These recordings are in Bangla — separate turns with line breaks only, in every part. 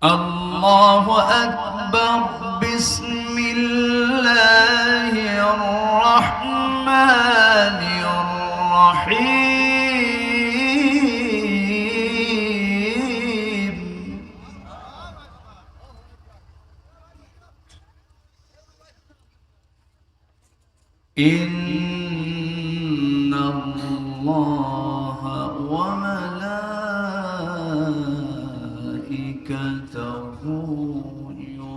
الله أكبر بسم الله الرحمن الرحيم إن الله وملائكته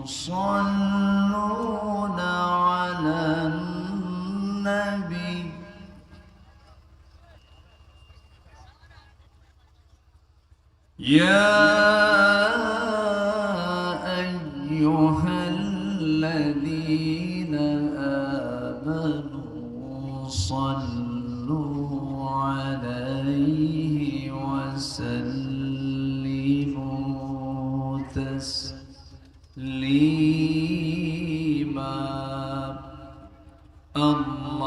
يصلون على النبي يا أيها الذين آمنوا صلوا عليه وسلموا تسليما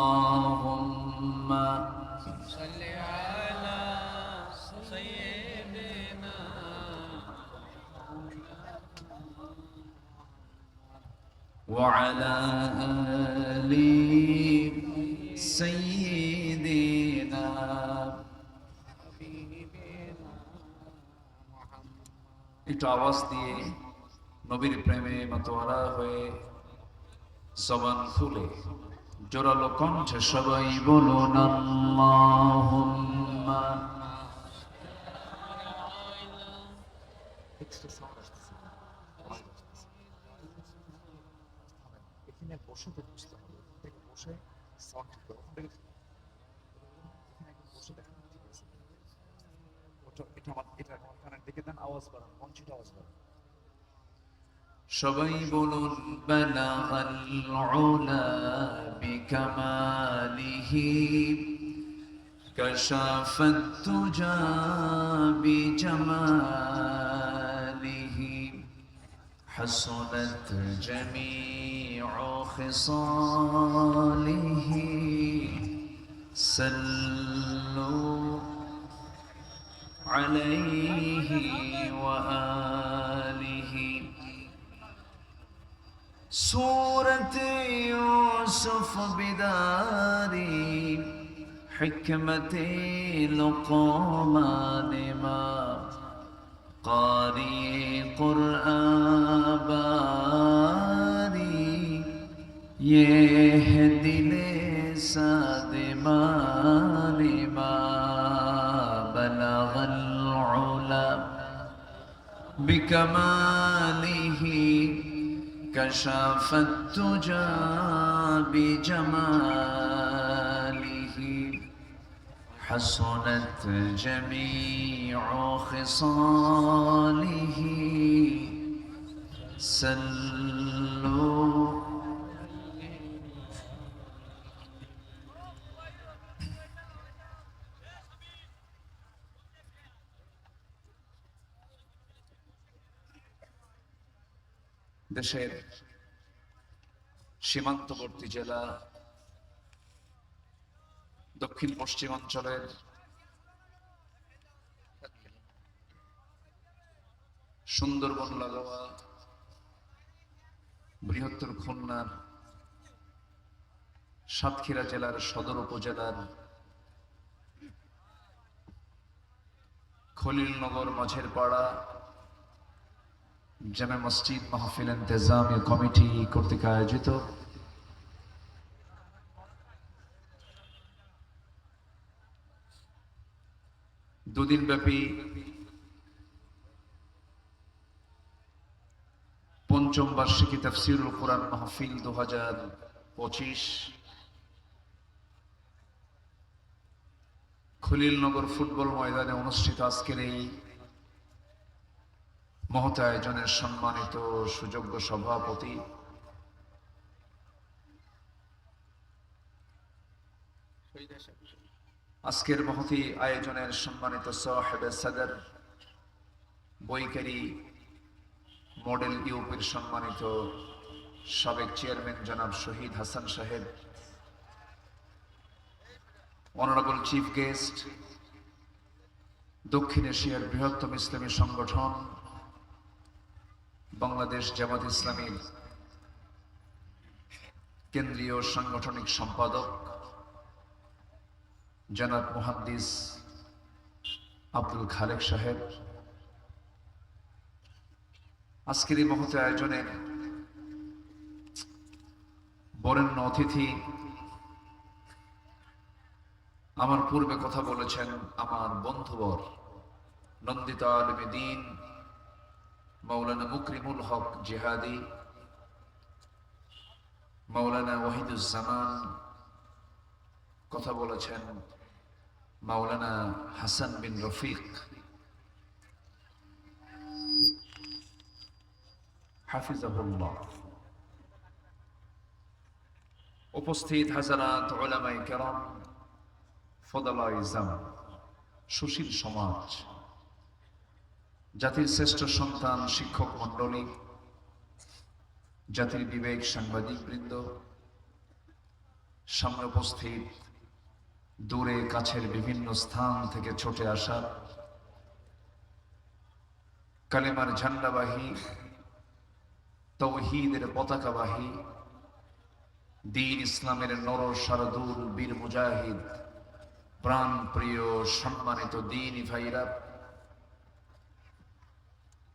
اللهم
صل على سيدنا
وعلى آل سيدنا একটু আওয়াজ দিয়ে নবীর প্রেমে মাতোয়ারা হয়ে জবান খুলে জোরালো কণ্ঠে সবাই বলুন আল্লাহুম্মা
এখানে বসে তো বুঝতে হবে থেকে বসে সাউন্ড ঠিক করে ওখান থেকে এখানে একদম বসে দেখেন ঠিক আছে এটা আমার কানের দিকে দেন আওয়াজ বাড়ান কঞ্চিত আওয়াজ বাড়ান
সবাই বলুন বালাগাল উলা বিকামালিহি কাশাফাত তুজা বিজামালিহি حسنت جميع خصاله صلوا عليه وآله سورة يوسف بداري حكمة لقمان ما قارئ قرآن باری یہ دل سادمان ما بلغ العلا بكماله كشف التجا بجماله حسنت جميع خصاله صلوا দেশের সীমান্তবর্তী জেলা দক্ষিণ পশ্চিমাঞ্চলের সুন্দরবন লাগোয়া বৃহত্তর খুলনার সাতক্ষীরা জেলার সদর উপজেলার খলিলনগর মাঝের পাড়া জামে মসজিদ মাহফিল ইন্তেজামিয়া কমিটি কর্তৃক আয়োজিত দুদিন ব্যাপী পঞ্চম বার্ষিকী তাফসীরুল কুরআন মাহফিল 2025 খলিলনগর ফুটবল ময়দানে অনুষ্ঠিত আজকের এই মহৎ আয়োজনের সম্মানিত সুযোগ্য সভাপতি আজকের মহতি আয়োজনের সম্মানিত সাহেবে সদর বৈকারী মডেল ইউপির সম্মানিত সাবেক চেয়ারম্যান জনাব শহীদ হাসান সাহেব, অনারেবল চিফ গেস্ট, দক্ষিণ এশিয়ার বৃহত্তম ইসলামী সংগঠন বাংলাদেশ জামাত ইসলামীর কেন্দ্রীয় সাংগঠনিক সম্পাদক জনাব মুহাদ্দিস আব্দুল খালেক সাহেব, আজকের এই মহৎ আয়োজনের বরেণ্য অতিথি, আমার পূর্বে কথা বলেছেন আমার বন্ধুবর নন্দিত আলেমে দ্বীন মাওলানা মুকরিমুল হক জিহাদি, মাওলানা ওয়াহিদুজ্জামান, কথা বলেছেন মাওলানা হাসান বিন রফিক, হাফিজাহুল্লাহ। উপস্থিত হাজারাত উলামায়ে কেরাম, ফদলায়ে ইজাম, সুশীল সমাজ, জাতির শ্রেষ্ঠ সন্তান শিক্ষক মণ্ডলী, জাতির বিবেক সাংবাদিক বৃন্দ, সামনে উপস্থিত দূরে কাছের বিভিন্ন স্থান থেকে ছুটে আসা কালেমার ঝান্ডাবাহী, তৌহিদের পতাকাবাহী, দ্বীন ইসলামের নর শারদুল বীর মুজাহিদ, প্রাণ প্রিয় সম্মানিত দ্বীনি ভাইরা,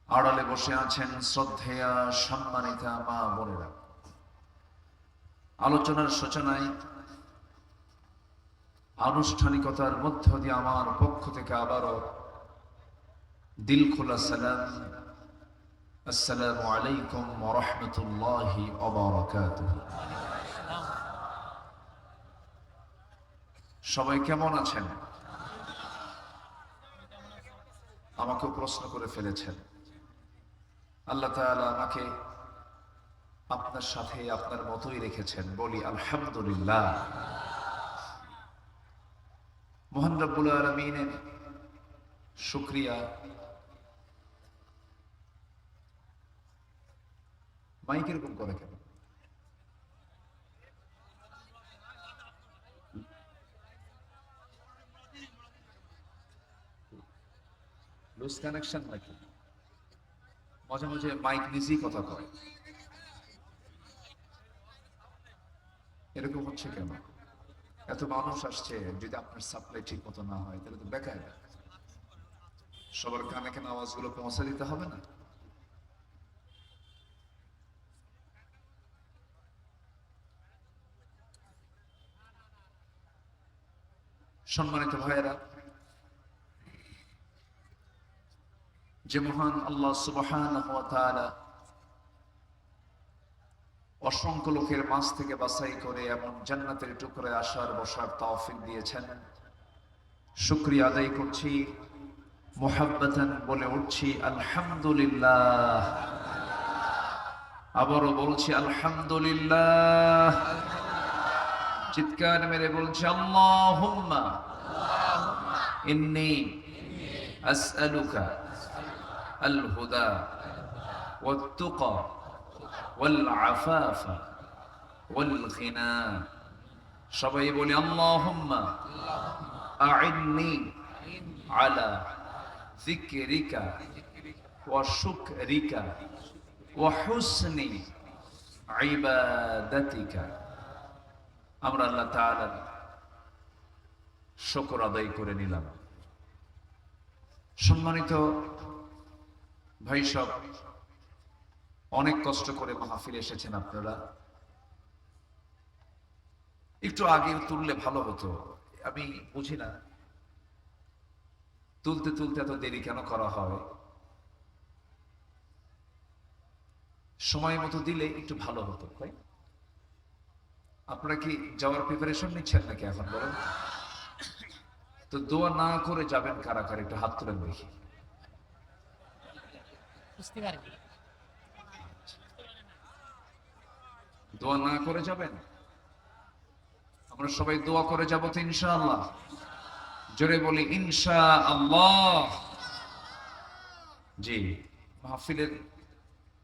আড়ালে বসে আছেন শ্রদ্ধেয়া সম্মানিতা মা বোনেরা, আলোচনার সূচনায় আনুষ্ঠানিকতার মধ্য দিয়ে আমার পক্ষ থেকে আবারও দিল খোলা সালাম, আসসালামু আলাইকুম ওয়া রাহমাতুল্লাহি ওয়া বারাকাতুহু। সবাই কেমন আছেন? আমাকেও প্রশ্ন করে ফেলেছেন। আল্লাহ তাআলা আমাকে আপনার সাথে আপনার মতোই রেখেছেন, বলি আলহামদুলিল্লাহ। মহান রব্বুল আলামিনের শুকরিয়া। মাইক এরকম করে কেন? লুজ কানেকশন নাকি? মাঝে মাঝে মাইক নিজেই কথা কয়, এরকম হচ্ছে কেন? এত মানুষ আসছে, যদি আপনার সাপ্লাই ঠিক মতো না হয় তাহলে তো বেকার। সবার কানে কানে আওয়াজগুলো পৌঁছে দিতে হবে না? সম্মানিত ভাইয়েরা, যে মহান আল্লাহ সুবহানাহু ওয়া তাআলা অসংখ্য লোকের মাঝ থেকে বাছাই করে এমন জান্নাতের টুকরায় আসার বসার তৌফিক দিয়েছেন, শুকরিয়া আদায় করছি, মুহাব্বাতান বলে উঠছি আলহামদুলিল্লাহ। আবারও বলছি আলহামদুলিল্লাহ। চিৎকার মেরে বলছি আল্লাহুম্মা ইন্নী আসআলুকা আল হুদা ওয়াত তুকা ওয়াল আফাফা ওয়াল গিনা। সবাই বলি আল্লাহুম্মা আ'ইন্নি আলা যিকরিকা ওয়া শুকরিকা ওয়া হুসনি ইবাদাতিকা। আমরা আল্লাহ তাআলার শুকর আদায় করে নিলাম। সম্মানিত ভাই সব, অনেক কষ্ট করে মাহফিলে এসেছেন আপনারা। একটু আগে তুললে ভালো হতো, আমি বুঝি না তুলতে তুলতে এত দেরি কেন করা হয়। সময় মতো দিলে একটু ভালো হতো। তাই আপনারা কি যাওয়ার প্রিপারেশন নিচ্ছেন নাকি এখন বলেন? তো দোয়া না করে যাবেন কারা কারা? একটু হাত তুলেন দেখি। দোয়া না করে যাবেন? আমরা সবাই দোয়া করে যাবো তো ইনশাআল্লাহ। জোরে বলি ইনশাআল্লাহ। জি, মাহফিলের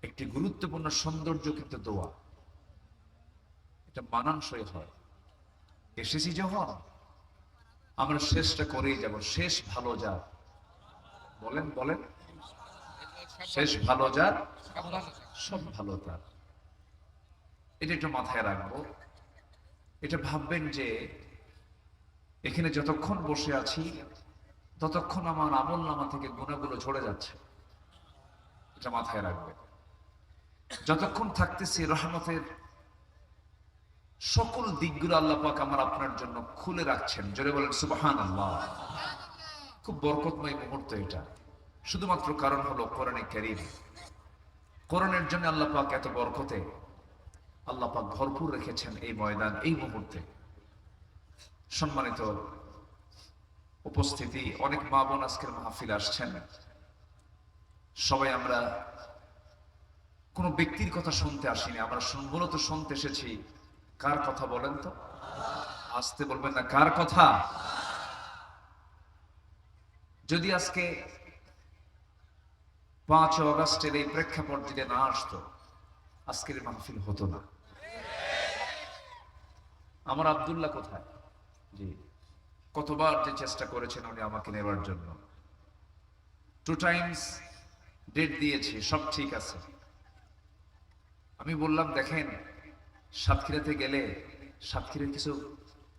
একটি গুরুত্বপূর্ণ সৌন্দর্য কিন্তু দোয়া। এটা মানানসই হয়। এসেছি যখন আমরা শেষটা করেই যাব, শেষ ভালো যা। বলেন বলেন, শেষ ভালো যার,
সব ভালো যাক।
সব ভালো তার। এটা একটু মাথায় রাখবো। এটা ভাববেন যে এখানে যতক্ষণ বসে আছি ততক্ষণ আমার আমল নামা থেকে গুনাহগুলো ঝরে যাচ্ছে, এটা মাথায় রাখবে। যতক্ষণ থাকতেছি রহমতের সকল দিকগুলো আল্লাহ পাক আমার আপনার জন্য খুলে রাখছেন। জোরে বলেন সুবহানাল্লাহ। খুব বরকতময় মুহূর্ত এটা, শুধুমাত্র কারণ হলো কোরআনে কারীম। কোরআনের জন্য আল্লাহ পাক এত বরকতে আল্লাহ পাক ভরপুর রেখেছেন এই ময়দান, এই মুহূর্তে। সম্মানিত উপস্থিতি, অনেক মা বোন আজকের মাহফিল আসছেন। সবাই আমরা কোনো ব্যক্তির কথা শুনতে আসিনি, আমরা মূলত শুনতে এসেছি কার কথা বলেন তো? আসতে বলবেন না, কার কথা? যদি আজকে 5 অগস্টের এই প্রেক্ষাপট যদি না আসতো, আজকের মাহফিল হতো না। আমার আব্দুল্লাহ কোথায়? জি, কতবার যে চেষ্টা করেছেন উনি আমাকে নেবার জন্য, 2 টাইমস ডেট দিয়েছি, সব ঠিক আছে। আমি বললাম দেখেন, সাতক্ষীরাতে গেলে সাতক্ষীরার কিছু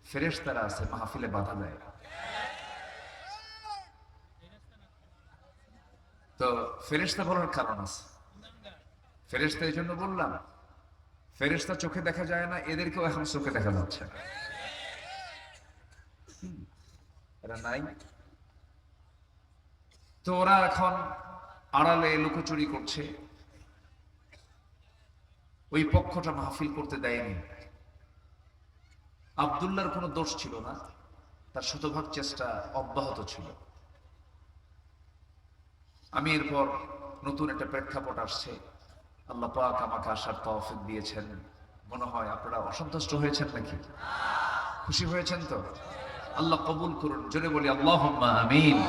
ফেরেশতারা আছে মাহফিলে বাধা দেয়। তো ফেরেশতা বলার কারণ আছে, ফেরেশতা এই জন্য বললাম, ফেরেশতা চোখে দেখা যায় না, এদেরকেও এখন চোখে দেখা যাচ্ছে না। এরা নাই তো, ওরা এখন আড়ালে লুকোচুরি করছে। ওই পক্ষটা মাহফিল করতে দেয়নি। আব্দুল্লাহর কোনো দোষ ছিল না, তার শতভাগ চেষ্টা অব্যাহত ছিল। আমি এরপর নতুন একটা প্রেক্ষাপট আসছে, আল্লাহ পাক আমাকে আসার তৌফিক দিয়েছেন। মনে হয় আপনারা অসন্তুষ্ট হয়েছেন নাকি? খুশি হয়েছেন তো? আল্লাহ কবুল করুন, জোরে বলি আল্লাহুম্মা আমিন।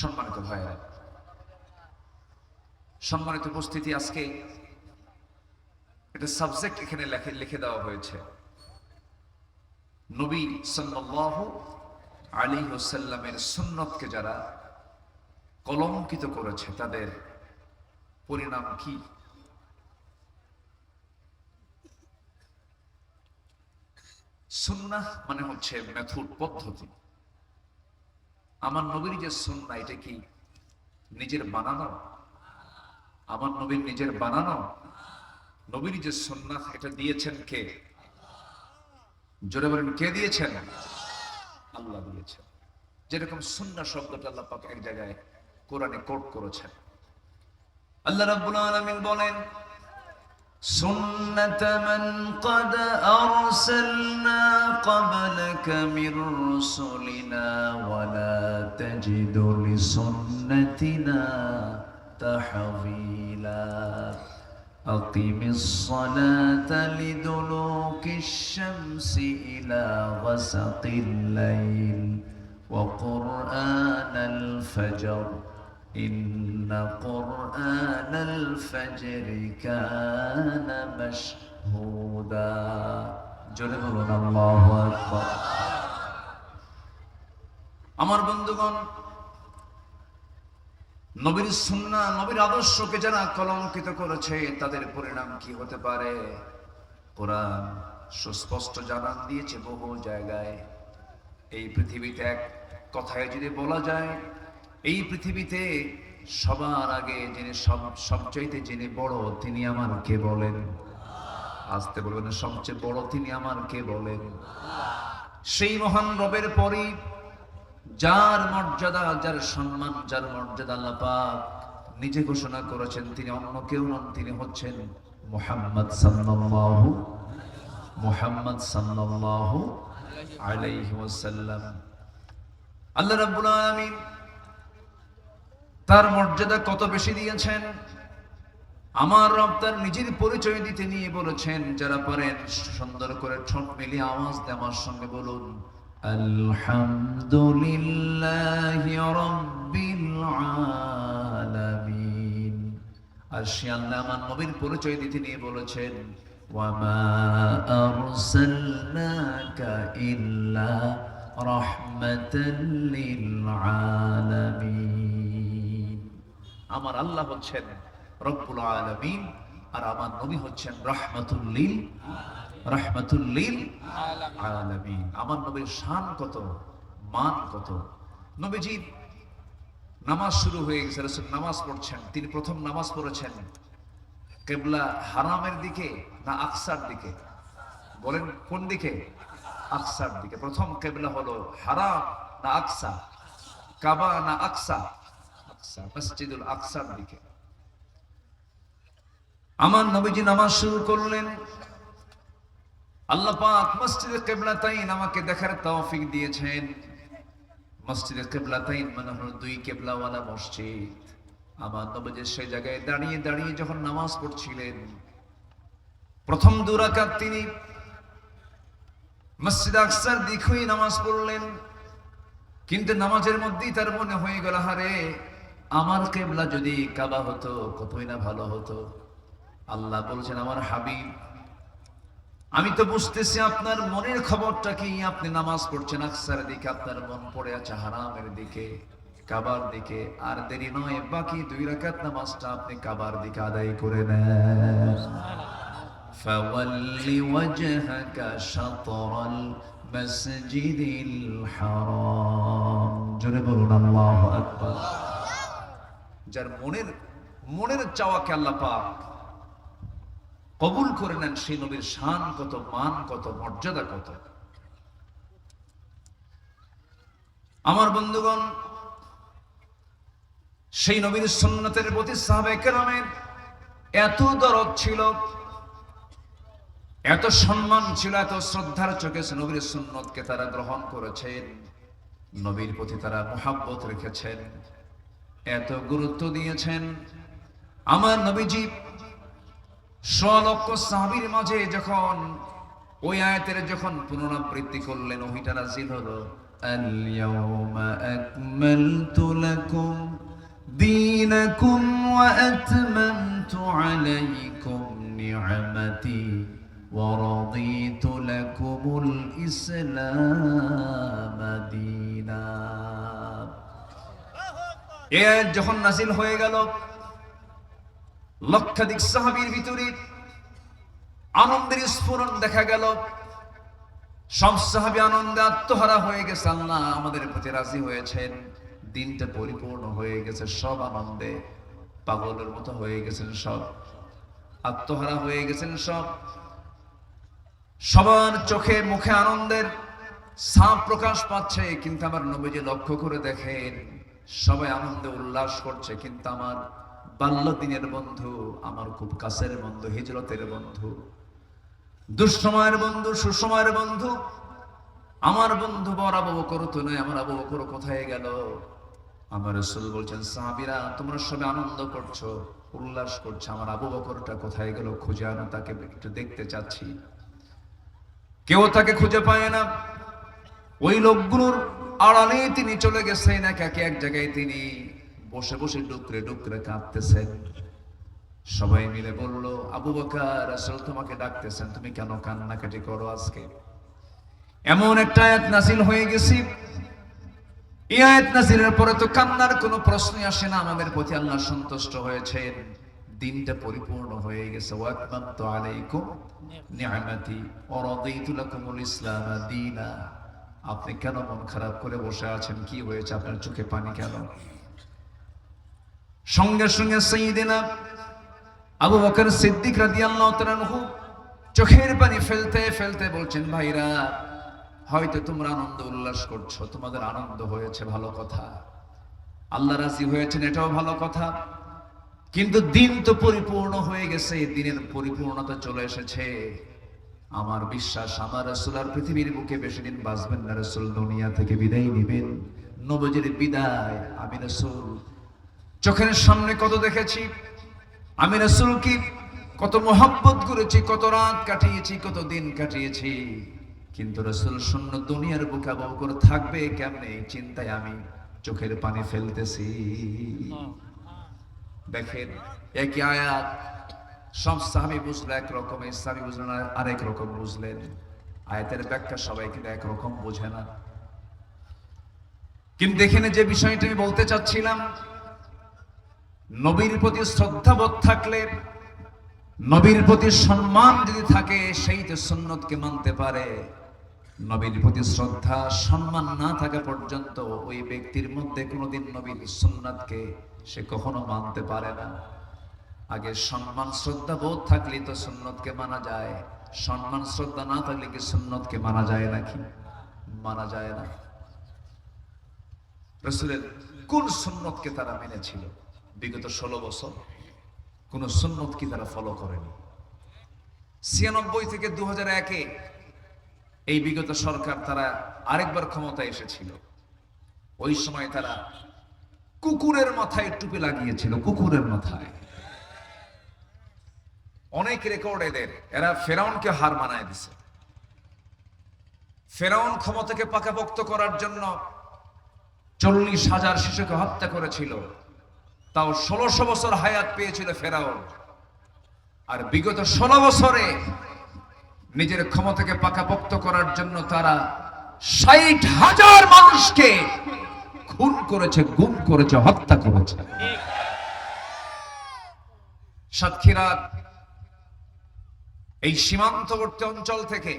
সম্মানিত ভাইরা, সম্মানিত উপস্থিতি, আজকে একটা সাবজেক্ট এখানে লিখে দেওয়া হয়েছে। নবী সাল্লাল্লাহু আলাইহি ওয়াসাল্লামের সুন্নতকে যারা কলঙ্কিত করেছে তাদের পরিণাম কি? সুন্নাহ মানে হচ্ছে মেথড, পদ্ধতি। আমার নবীর যে সুন্নাহ, এটা কি নিজের বানানো? আমার নবীর নিজের বানানো? নবীর যে সুন্নাহ, এটা দিয়েছেন কে? জোরে বলেন, কে দিয়েছেন? আল্লাহ দিয়েছেন। যেরকম সুন্নাহ শব্দটা আল্লাহ পাক এক জায়গায় কোরআনে কোট করেছেন। আল্লাহ রাব্বুল আলামিন বলেন, সুন্নাত মান ক্বাদ আরসালনা ক্বাবলাকা মির রুসুলিনা ওয়া লা তাজিদু লিসুন্নাতিনা তাহওয়িলা। আকিমিস সালাতা লিদুলুকিশ শামসি ইলা গাসাকিল লাইল ওয়া কুরআনাল ফাজর ইন্না কুরআনাল ফাজরি কানা মাশহুদা। জোরে বলুন আল্লাহু আকবার। আমার বন্ধুগণ, নবীর সুন্নাহ, নবীর আদর্শকে যারা কলঙ্কিত করেছে তাদের পরিণাম কি হতে পারে? কোরআন সুস্পষ্ট জানান দিয়েছে বহু জায়গায়। এই পৃথিবীতে এক কথায় যদি বলা যায়, এই পৃথিবীতে সবার আগে যিনি সবচাইতে যিনি বড়, তিনি আমার কে বলেন? আসতে বলবেন, সবচেয়ে বড় তিনি আমার কে বলেন? সেই মহান রবের পরই যার মর্যাদা, যার সম্মান, যার মর্যাদা আল্লাহ পাক নিজে ঘোষণা করেছেন, তিনি অন্য কেউ নন, তিনি হচ্ছেন মুহাম্মদ সাল্লাল্লাহু আলাইহি ওয়াসাল্লাম। আল্লাহ রাব্বুল আলামিন তার মর্যাদা কত বেশি দিয়েছেন। আমার রব তার নিজের পরিচয় দিতে নিয়ে বলেছেন, যারা পারেন সুন্দর করে ঠোঁট মিলিয়ে আওয়াজ দিয়ে আমার সঙ্গে বলুন, আলহামদুলিল্লাহি রাব্বিল আলামিন। আর সে আল্লাহ আমার নবীর পরিচয় দিতে নিয়ে বলেছেন, ওয়া মা আরসালনাকা ইল্লা রাহমাতাল লিল আলামিন। আমার আল্লাহ হচ্ছেন রব্বুল আলামিন, আর আমার নবী হচ্ছেন রাহমাতুল লিল আলামিন। আমার নবীর শান কত, মান কত। নবীজি নামাজ শুরু হয়ে গেছে, রাসূল নামাজ পড়ছেন। তিনি প্রথম নামাজ পড়েছেন কিবলা হারামের দিকে না আকসার দিকে? বলেন কোন দিকে? আকসার দিকে। প্রথম কিবলা হলো হারাম না আকসা? কাবা না আকসা? আকসা, মসজিদুল আকসার দিকে। আমার নবীজি নামাজ শুরু করলেন। আল্লাহ পাক মসজিদে কিবলাতাইন আমাকে দেখার তৌফিক দিয়েছেন। মসজিদে কিবলাতাইন মানে হলো দুই কিবলাওয়ালা মসজিদ। আমার নবীজি সেই জায়গায় দাঁড়িয়ে দাঁড়িয়ে যখন নামাজ পড়ছিলেন, প্রথম 2 রাকাত তিনি মসজিদ আকসার দিকেই নামাজ পড়লেন। কিন্তু নামাজের মধ্যেই তার মনে হয়ে গেল, হারে আমার কিবলা যদি কাবা হতো কতই না ভালো হতো। আল্লাহ বলছেন, আমার হাবিব, আমি তো বুঝতেছি আপনার মনের খবরটা কি। আপনি নামাজ পড়ছেন আকসার দিকে, আপনার মন পড়ে আছে হারামের দিকে, কাবার দিকে। আর দেরি নয়, বাকি 2 রাকাত নামাজটা আপনি কাবার দিকে আদায় করে নেন। ফাওয়াল্লি ওয়াজহাকা শাতরাল মসজিদিল হারাম। জোরে বলুন আল্লাহু আকবার। যার মনের চাওয়াকে আল্লাহ পাক কবুল করে নেন, সেই নবীর শান কত, মান কত, মর্যাদা কত। আমার বন্ধুগণ, সেই নবীর সুন্নতের প্রতি সাহাবায়ে কেরামের এত দরদ ছিল, এত সম্মান ছিল, এত শ্রদ্ধার চোখে নবীর সুন্নতকে তারা গ্রহণ করেছেন। নবীর প্রতি তারা মুহাব্বত রেখেছেন, এত গুরুত্ব দিয়েছেন। আমার নবীজি 100 লক্ষ সাহাবীর মাঝে যখন ওই আয়াতের যখন পুনরাবৃত্তি করলেন, ওইটা নাযিল হলো, আল ইয়াউমা আকমালতু লাকুম দীনাকুম ওয়া আতমামতু আলাইকুম নি'মাতি ওয়া রাদিতু লাকুমুল ইসলাম দীনা। এই আয়াত যখন নাযিল হয়ে গেল, লক্ষাধিক সাহাবীর ভিতরে আনন্দের স্ফুরণ দেখা গেল। সব সাহাবী আনন্দে আত্মহারা হয়ে গেছে। আল্লাহ আমাদের প্রতি রাজি হয়েছেন, দিনটা পরিপূর্ণ হয়ে গেছে। সব আনন্দে পাগলের মতো হয়ে গেছেন, সব আত্মহারা হয়ে গেছেন। সবার চোখে মুখে আনন্দের ছাপ প্রকাশ পাচ্ছে। কিন্তু আমার নবীজি লক্ষ্য করে দেখেন, সবাই আনন্দে উল্লাস করছে, কিন্তু আমার বাল্যদিনের বন্ধু, আমার খুব কাছের বন্ধু, হিজরতের বন্ধু, দুঃসময়ের বন্ধু, সুসময়ের বন্ধু, আমার বন্ধু বড় আবু বকর তো নয়। আমার আবু বকর কোথায় গেল? আমার রাসূল বলছেন, সাহাবীরা তোমরা সবাই আনন্দ করছো, উল্লাস করছো, আমার আবু বকরটা কোথায় গেল? খুঁজে আনো, তাকে একটু দেখতে চাচ্ছি। কেউ তাকে খুঁজে পায় না। ওই লোকগুলোর আড়ালে তিনি চলে গেছেন। একাকে এক জায়গায় তিনি বসে বসে ডুকরে ডুকরে কাঁদতেছেন। সবাই মিলে বলল, আবু বকর, রাসূল তোমাকে ডাকতেছেন, তুমি কেন কান্নাকাটি করো আজকে? এমন একটা আয়াত নাযিল হয়ে গেছে, এই আয়াত নাযিলের পরে তো কান্নার কোনো প্রশ্নই আসে না। আমাদের প্রতি আল্লাহ সন্তুষ্ট হয়েছেন, দিনটা পরিপূর্ণ হয়ে গেছে। ওয়া আতমামতু আলাইকুম নি'মাতি ওয়া রাদিতু লাকুমুল ইসলাম দীনা। আপনি কেন মন খারাপ করে বসে আছেন? কি হয়েছে? আপনার চোখে পানি কেন? সঙ্গে সঙ্গে সাইয়েদিনা আবু বকর সিদ্দিক রাদিয়াল্লাহু তাআলা আনহু চোখের পানি ফেলতে ফেলতে বলছেন, ভাইরা, হয়তো তোমরা আনন্দ উল্লাস করছো, তোমাদের আনন্দ হয়েছে, ভালো কথা, আল্লাহ রাজি হয়েছেন, এটাও ভালো কথা। কিন্তু দিন তো পরিপূর্ণ হয়ে গেছে, দিনের পরিপূর্ণতা চলে এসেছে। আমার বিশ্বাস, আমার রাসূল আর পৃথিবীর বুকে বেশি দিন বাঁচবেন না। রাসূল দুনিয়া থেকে বিদায় নেবেন। নবীজির বিদায় আমি রাসূল চোখের সামনে কত দেখেছি। আমি রাসূল কি কত মহব্বত করেছি, কত রাত কাটিয়েছি, কত দিন কাটিয়েছি। কিন্তু রাসূল শূন্য দুনিয়ার বুকে আবু বকর থাকবে কেমনে, এই চিন্তায় আমি চোখের পানি ফেলতেছি। দেখেন, একই আয়াত সব সাহাবী বুঝলো একরকম, এই সাহাবী বুঝলেন আরেক রকম বুঝলেন। আয়াতের ব্যাখ্যা সবাই কিন্তু একরকম বোঝে না। কিন্তু এখানে যে বিষয়টা আমি বলতে চাচ্ছিলাম, নবীর প্রতি শ্রদ্ধাবোধ থাকলে, নবীর প্রতি সম্মান যদি থাকে, সেই তো সুন্নতকে মানতে পারে। নবীর প্রতি শ্রদ্ধা সম্মান না থাকা পর্যন্ত ওই ব্যক্তির মধ্যে কোনোদিন নবীর সুন্নাতকে সে কখনো মানতে পারে না। আগে সম্মান শ্রদ্ধা বোধ থাকলে তো সুন্নতকে মানা যায়, সম্মান শ্রদ্ধা না থাকলে কি সুন্নতকে মানা যায় নাকি? মানা যায় না। রাসূলের কোন সুন্নতকে তারা মেনেছিল? বিগত 16 বছর কোন সুন্নত কি তারা ফলো করেনি? 96 থেকে 2001-এ এই বিগত সরকার তারা আরেকবার ক্ষমতায় এসেছিল। ওই সময় তারা কুকুরের মাথায় টুপি লাগিয়েছিল, কুকুরের মাথায়। অনেক রেকর্ড এদের, এরা ফেরাউনকে হার মানায় দিছে। ফেরাউন ক্ষমতাকে পাকাপোক্ত করার জন্য 40,000 শিশুকে হত্যা করেছিল, তাও 1600 বছর হায়াত পেয়েছিল ফেরাউন। আর বিগত 16 বছরে নিজের ক্ষমতাকে পাকাপোক্ত করার জন্য তারা 60,000 মানুষকে খুন করেছে, গুম করেছে, হত্যা করেছে। সাতক্ষীরা এই সীমান্তবর্তী অঞ্চল থেকে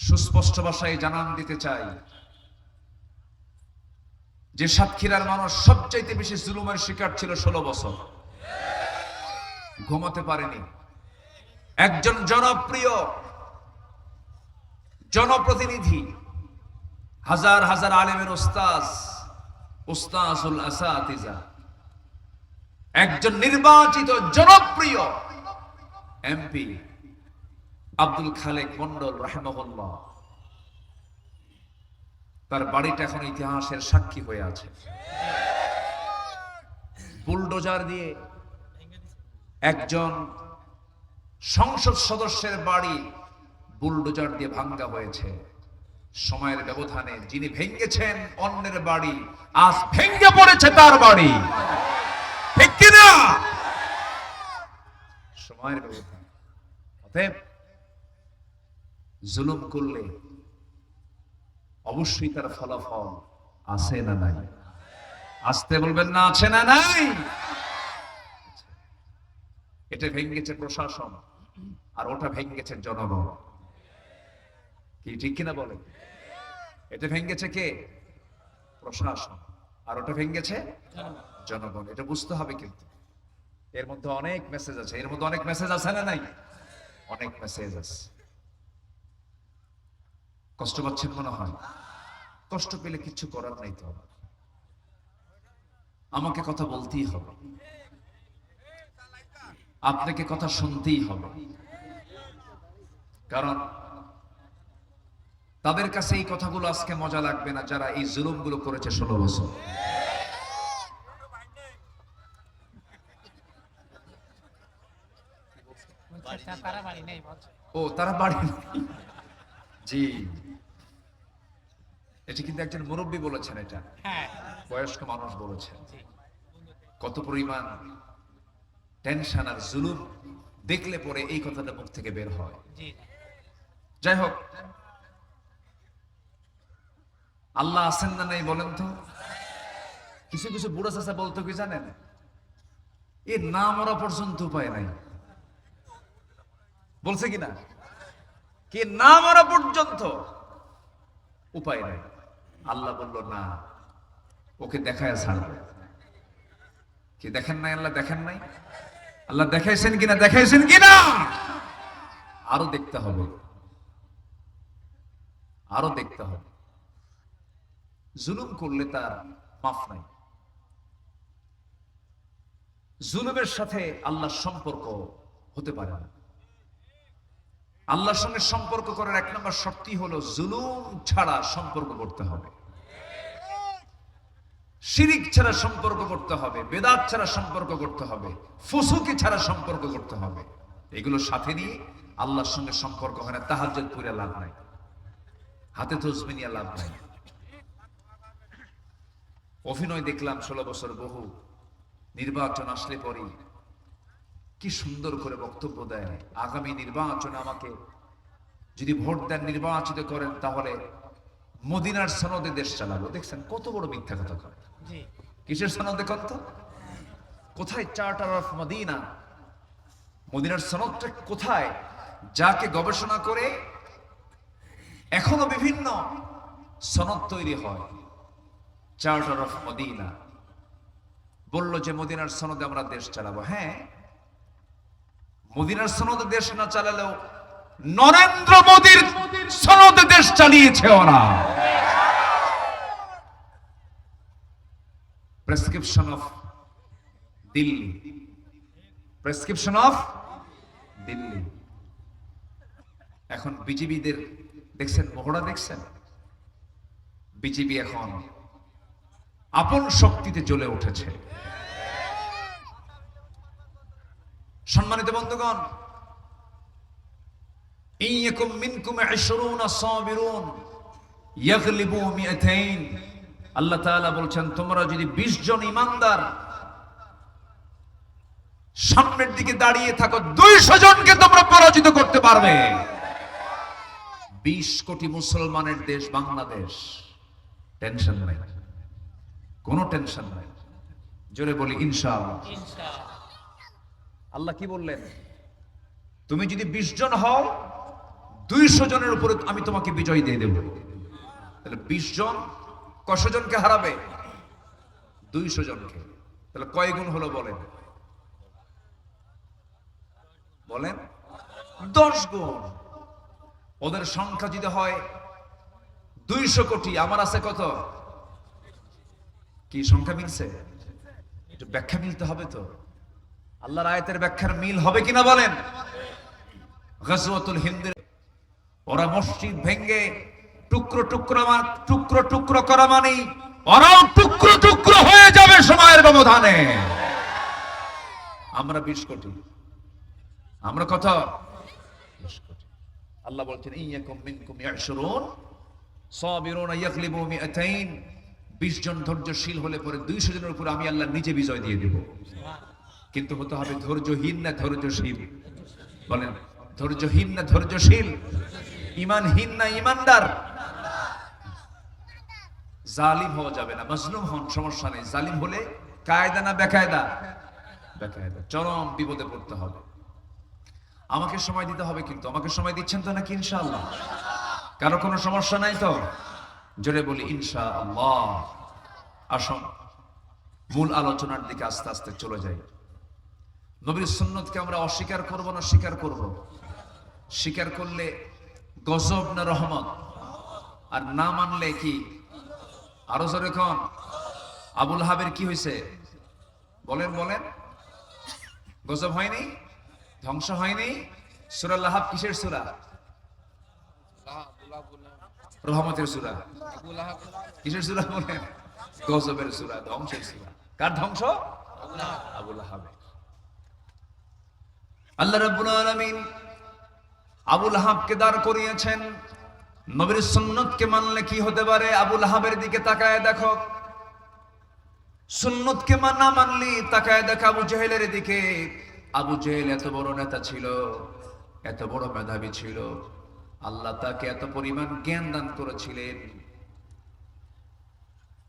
সুস্পষ্ট ভাষায় জানান দিতে চাই যে সাতক্ষীরার মানুষ সবচাইতে বেশি জুলুমের শিকার ছিল 16 বছর। ঘুমাতে পারেনি। একজন জনপ্রিয় জনপ্রতিনিধি, হাজার হাজার আলেমের উস্তাজুল আসাতিজা, একজন নির্বাচিত জনপ্রিয় এমপি আব্দুল খালেক মন্ডল রাহিমাহুল্লাহ, তার বাড়িটা এখন ইতিহাসের সাক্ষী হয়ে আছে। বুলডোজার দিয়ে একজন সংসদ সদস্যের বাড়ি বুলডোজার দিয়ে ভাঙ্গা হয়েছে। সময়ের ব্যবধানে যিনি ভেঙ্গেছেন অন্যের বাড়ি, আজ ভেঙ্গে পড়েছে তার বাড়ি। ঠিক কিনা? সময়ের ব্যবধান। অতএব জুলুম করলে অবশ্যই তার ফলাফল আছে না নাই? আসতে বলবেন না, আছে না নাই? এটা ভেঙ্গেছে প্রশাসন, আর ওটা ভেঙ্গেছে জনগণ। কি ঠিক কিনা বলেন? এটা ভেঙ্গেছে কে? প্রশাসন, আর ওটা ভেঙ্গেছে জনগণ। এটা বুঝতে হবে। কিন্তু এর মধ্যে অনেক মেসেজ আছে, এর মধ্যে অনেক মেসেজ আছে না নাই? অনেক মেসেজ আছে। কষ্ট পাচ্ছেন মনে হয়? কষ্ট পেলে কিছু করার নাই তো, আমাকে কথা বলতেই হবে, আপনাকে কথা শুনতেই হবে। কারণ তাদের কাছে এই কথাগুলো আজকে মজা লাগবে না যারা এই জুলুমগুলো করেছে 16 বছর। ও, তারা বাড়ি নেই। জি, এটা কিন্তু একজন মুরব্বী বলেছেন, এটা বয়স্ক মানুষ বলেছেন। কত পরিমাণ টেনশন আর জুলুম দেখলে পরে এই কথাটা মুখ থেকে বের হয়। যাই হোক, আল্লাহ আছেন না নাই বলেন তো? কিছু কিছু বুড়া চাচা বলতো কি জানেন, এ না মরা পর্যন্ত উপায় নাই। বলছে কিনা? কে না মরা পর্যন্ত উপায় নাই। আল্লাহ বলল না, ওকে দেখায় ছাড়বে। কি দেখেন নাই? আল্লাহ দেখেন নাই? আল্লাহ দেখাইছেন কিনা? দেখাইছেন কিনা? আরো দেখতে হবে, আরো দেখতে হবে। জুলুম করলে তার মাফ নাই। জুলুমের সাথে আল্লাহর সম্পর্ক হতে পারে না। আল্লাহর সঙ্গে সম্পর্ক করার 1 নম্বর শর্তই হলো জুলুম ছাড়া সম্পর্ক করতে হবে, শিরিক ছাড়া সম্পর্ক করতে হবে, বেদাত ছাড়া সম্পর্ক করতে হবে, ফুসুকি ছাড়া সম্পর্ক করতে হবে। এগুলো সাথে নিয়ে আল্লাহর সঙ্গে সম্পর্ক হয় না। তাহাজ্জুদ পড়ে লাভ নাই, হাতে তসবিহ নিয়ে লাভ নাই। অভিনয় দেখলাম 16 বছর বহু, নির্বাচন আসলে পরে কি সুন্দর করে বক্তব্য দেয়। আগামী নির্বাচনে আমাকে যদি ভোট দেন, নির্বাচিত করেন, তাহলে মদিনার সনদে দেশ চালাবো। দেখছেন কত বড় মিথ্যা কথা করে। কিসের সনদে? কত কোথায় চার্টার অফ মদিনা? মদিনার সনদটা কোথায়? যাকে গবেষণা করে এখনো বিভিন্ন সনদ তৈরি হয়। চার্টার অফ মদিনা বলল যে মদিনার সনদে আমরা দেশ চালাবো। হ্যাঁ, মদিনার সনদে দেশ না চালালেও নরেন্দ্র মোদীর সনদে দেশ চালিয়েছে ওরা। Prescription of Delhi, prescription of Delhi. এখন বিজেপিদের দেখছেন, মহড়া দেখছেন? বিজেপি এখন আপন শক্তিতে জ্বলে উঠেছে। সম্মানিত বন্ধুগণ, ইয়াকুম মিনকুম 20 সাবিরুন ইয়াগলিবু 200। আল্লাহ তাআলা বলছেন, তোমরা যদি 20 জন ঈমানদার সামনের দিকে দাঁড়িয়ে থাকো, 200 জনকে তোমরা পরাজিত করতে পারবে। 20 কোটি মুসলমানের দেশ বাংলাদেশ, টেনশন নাই, কোনো টেনশন নাই। জোরে বলি ইনশাআল্লাহ। আল্লাহ কি বললেন? তুমি যদি 20 জন হও, 200 জনের উপরে আমি তোমাকে বিজয় দিয়ে দেব। তাহলে 20 জন কয়শো জনকে হারাবে? 200 জনকে। তাহলে কয় গুণ হলো বলেন? বলেন 10 গুণ। ওদের সংখ্যা যদি হয় 200 কোটি, আমার আছে কত? কি সংখ্যা মিলছে? একটু ব্যাখ্যা মিলতে হবে তো। আল্লাহর আয়াতের ব্যাখ্যার মিল হবে কিনা বলেন? গজওয়াতুল হিন্দ, ওরা মসজিদ ভেঙ্গে টুকরো টুকরো করা মানে ওরাও টুকরো টুকরো হয়ে যাবে সময়ের ব্যবধানে। আমরা 20 কোটি, আমরা কত? 20 কোটি। আল্লাহ বলছেন, ইয়াকুম মিনকুম 20 সাবিরুন ইয়াগলিবু 200। 20 জন ধৈর্যশীল হলে পরে 200 জনের উপর আমি আল্লাহ নিজে বিজয় দিয়ে দেব। কিন্তু হতে হবে ধৈর্যহীন না ধৈর্যশীল? বলেন, ধৈর্যহীন না ধৈর্যশীল? ঈমানহীন না ঈমানদার? জালিম হওয়া যাবে না, মাজলুম হন, সমস্যা নেই। জালিম হলে কায়দা না বেকায়দা? বেকায়দা। চরম বিপদে পড়তে হবে। আমাকে সময় দিতে হবে, কিন্তু আমাকে সময় দিচ্ছেন তো নাকি ইনশাআল্লাহ? কারো কোনো সমস্যা নাই তো? জোরে বলি ইনশাআল্লাহ। আসুন মূল আলোচনার দিকে আস্তে আস্তে চলে যাই। নবীর সুন্নতকে আমরা অস্বীকার করব না স্বীকার করব? স্বীকার করলে গজব না রহমত? আর না মানলে কি? আরো জোরে কোন? আবুল হাবের কি হয়েছে বলেন? বলেন, গজব হয়নি? ধ্বংস হয়নি? সূরা লাহাব কিসের সূরা? রহমতের সূরা। কিসের সূরা বলেন? গজবের সূরা, ধ্বংসের সূরা। কার ধ্বংস? আবুল হাবের। আল্লাহ রাব্বুল আলামিন আবুল হাবকে দাঁড় করিয়েছেন। নবীর সুন্নতকে মানলে কি হতে পারে? আবুল হাবের দিকে তাকায় দেখো। সুন্নতকে না মানলি তাকায় দেখো আবু জেহেলের দিকে। আবু জেহেল এত বড় নেতা ছিল, এত বড় মেধাবী ছিল, আল্লাহ তাকে এত পরিমাণ জ্ঞান দান করেছিলেন।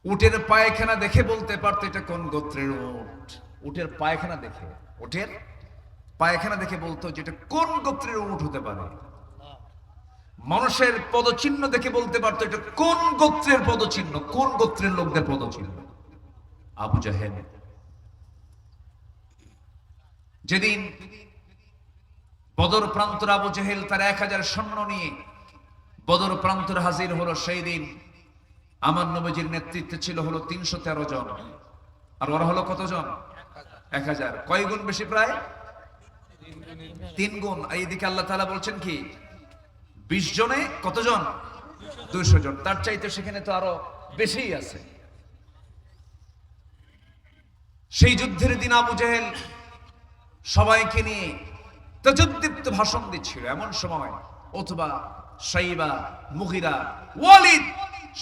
উটের পায়খানা দেখে বলতে পারতো এটা কোন গোত্রের উট। উটের পায়খানা দেখে, উটের পায়খানা দেখে বলতো যে এটা কোন গোত্রের উট হতে পারে। মানুষের পদচিহ্ন দেখে বলতে পারতো এটা কোন গোত্রের পদচিহ্ন, কোন গোত্রের লোকদের পদচিহ্ন। আবু জাহেল যেদিন বদর প্রান্তর আবু জাহেল তার 1000 সৈন্য নিয়ে বদর প্রান্তর হাজির হলো, সেই দিন আমার নবীজির নেতৃত্বে ছিল হলো 313 জন। আর ওরা হলো কতজন? 1000। কয় গুণ বেশি? প্রায় 3 গুণ। এইদিকে আল্লাহ তাআলা বলছেন কি? 20 জনে কতজন? 200 জন। তার চাইতে সেখানে তো আরো বেশিই আছে। সেই যুদ্ধের দিন আবু জেহেল সবাইকে নিয়ে তাজুদ্দীপ্ত ভাষণ দিচ্ছিল। এমন সময় অথবা শাইবা, মুগিরা, ওয়ালিদ